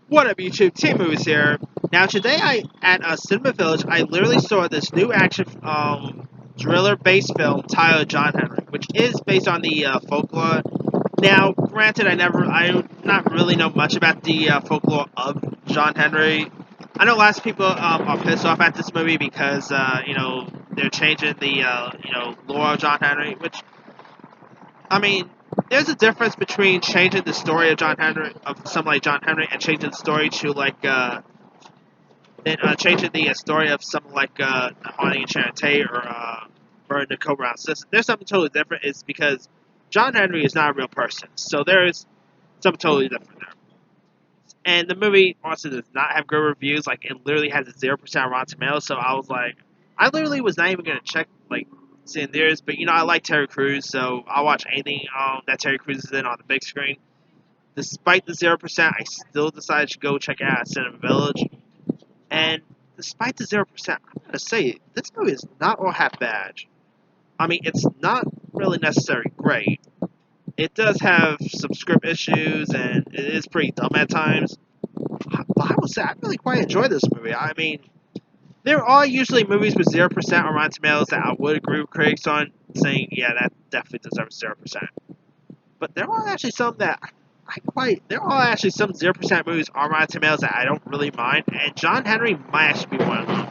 What up, YouTube? Team Movies here. Now, today at Cinema Village, I literally saw this new action thriller-based film titled John Henry, which is based on the folklore. Now, granted, I do not really know much about the folklore of John Henry. I know lots of people are pissed off at this movie because they're changing the lore of John Henry, which I mean, there's a difference between changing the story of something like John Henry, and changing the story to changing the story of something like Haunting in Sharon Tate or Burn the Cobra Round System. There's something totally different. It's because John Henry is not a real person, so there's something totally different there. And the movie also does not have good reviews. Like, it literally has a 0% Rotten Tomatoes. So I was like, I literally was not even gonna check seeing theirs. But I like Terry Crews, so I'll watch anything that Terry Crews is in on the big screen. Despite the 0%, I still decided to go check it out at Cinema Village. And despite the 0%, I'm gonna say this movie is not all half bad. I mean, it's not really necessarily great. It does have some script issues, and it is pretty dumb at times. But I will say I really quite enjoy this movie. I mean, there are usually movies with 0% on Rotten Tomatoes that I would agree with critics on, saying, yeah, that definitely deserves 0%. But there are actually some that there are actually some 0% movies on Rotten Tomatoes that I don't really mind, and John Henry might actually be one of them.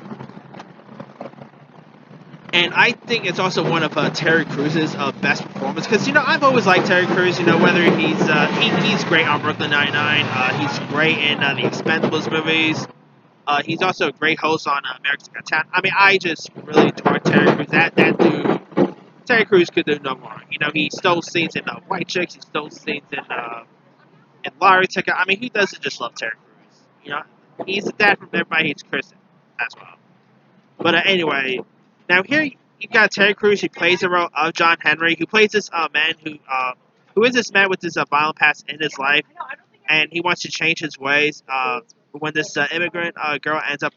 And I think it's also one of Terry Crews's best performances, because I've always liked Terry Crews. Whether he's great on Brooklyn Nine-Nine, he's great in the Expendables movies. He's also a great host on America's Got Talent. I mean, I just really adore Terry Crews. That dude, Terry Crews could do no wrong. He stole scenes in White Chicks. He stole scenes in Lottery Ticket. I mean, he doesn't just love Terry Crews. He's the dad from Everybody Hates Chris as well. But anyway, now here you got Terry Crews. He plays the role of John Henry, who plays this man who is this man with this violent past in his life, and he wants to change his ways. When this immigrant girl ends up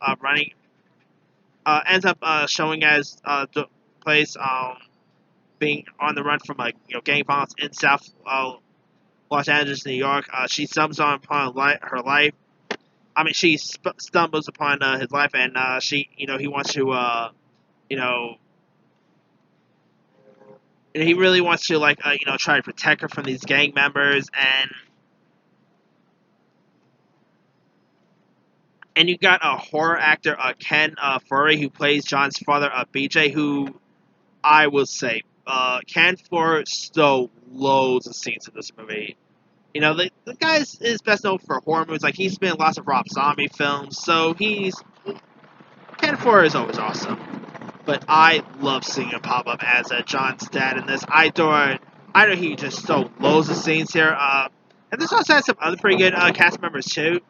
showing as the place being on the run from gang violence in South Los Angeles, New York. She stumbles upon her life. I mean, she stumbles upon his life, and he wants to you know he really wants to try to protect her from these gang members. And you got a horror actor, Ken Furry, who plays John's father, BJ, who I will say, Ken Furry stole loads of scenes in this movie. The guy is best known for horror movies. Like, he's been in lots of Rob Zombie films, so Ken Furry is always awesome. But I love seeing him pop up as John's dad in this. I know he just stole loads of scenes here. And this also has some other pretty good cast members too.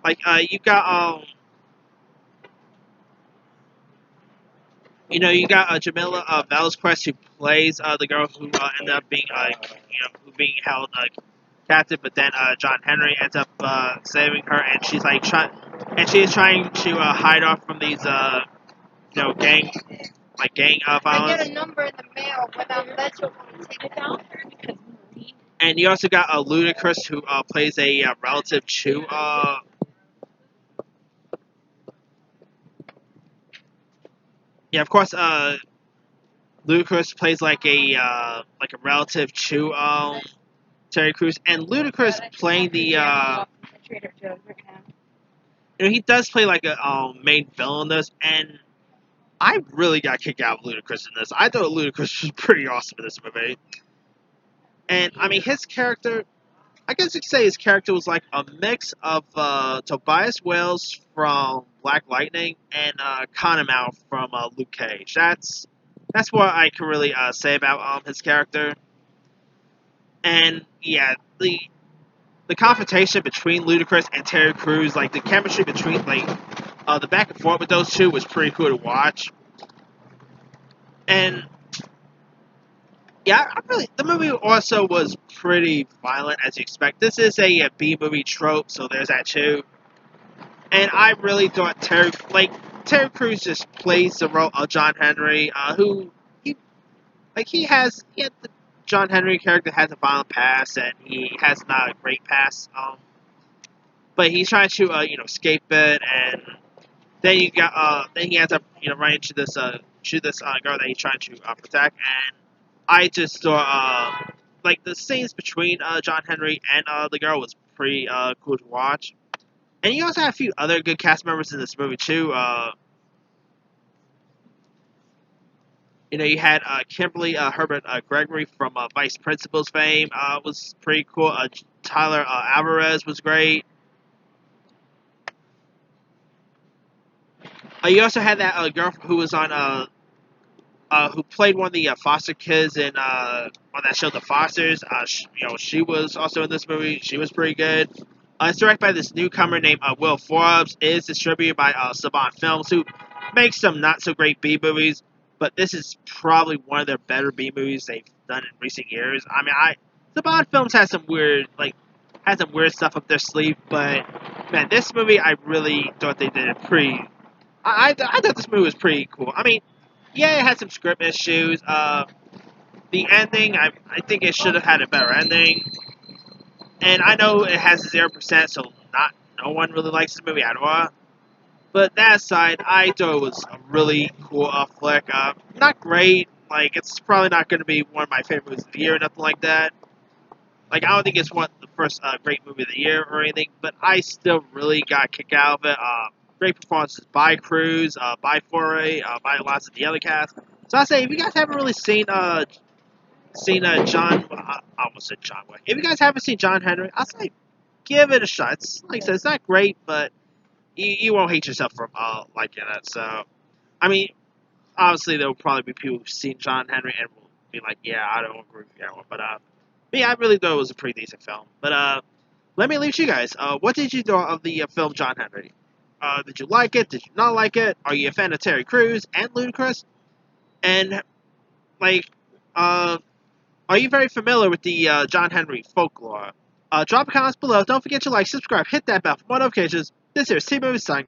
Like, you got Jamila Velasquez, who plays the girl who ended up being who being held captive, but then John Henry ends up saving her, and she is trying to hide off from these gang violence. I get a number in the mail when I'm led to take it down. And you also got Ludacris, who plays a relative to yeah, of course. Ludacris plays like a relative to Terry Crews, and Ludacris playing the he does play like a main villain in this, and I really got kicked out of Ludacris in this. I thought Ludacris was pretty awesome in this movie, and I mean his character. I guess you could say his character was like a mix of Tobias Wales from Black Lightning and Connor from Luke Cage. That's what I can really say about his character. And yeah, the confrontation between Ludacris and Terry Crews, like the chemistry between the back and forth with those two was pretty cool to watch. And yeah, the movie also was pretty violent as you expect. This is a B movie trope, so there's that too. And I really thought Terry Crews just plays the role of John Henry, who he has the John Henry character has a violent past, and he has not a great past but he's trying to escape it, and then he ends up running into this girl that he's trying to protect, and I just saw like the scenes between John Henry and the girl was pretty cool to watch. And you also have a few other good cast members in this movie too. You had Kimberly Herbert Gregory from Vice Principals fame was pretty cool. Tyler Alvarez was great. You also had that girl who was on who played one of the foster kids in on that show, The Fosters. She was also in this movie. She was pretty good. It's directed by this newcomer named Will Forbes. It is distributed by Saban Films, who makes some not so great B movies, but this is probably one of their better B movies they've done in recent years. I mean, Saban Films has some weird stuff up their sleeve, but man, this movie I really thought they did it pretty. I thought this movie was pretty cool. I mean, yeah, it had some script issues. The ending, I think it should have had a better ending. And I know it has 0%, so no one really likes the movie at all. But that aside, I thought it was a really cool flick. Not great. Like, it's probably not going to be one of my favorite movies of the year or nothing like that. Like, I don't think it's one the first great movie of the year or anything, but I still really got a kick out of it. Great performances by Cruz, by Foray, by lots of the other cast. So I say, if you guys haven't really seen John, I almost said John Wick. If you guys haven't seen John Henry, I'll say give it a shot. It's like I said, it's not great, but you won't hate yourself for liking it. So, I mean, obviously there will probably be people who've seen John Henry and will be like, yeah, I don't agree with that one. But me, I really thought it was a pretty decent film. But let me leave you guys. What did you thought of the film John Henry? Did you like it? Did you not like it? Are you a fan of Terry Crews and Ludacris? And like, are you very familiar with the John Henry folklore? Drop a comment below. Don't forget to like, subscribe, hit that bell for more notifications. This here is T-Movie signing.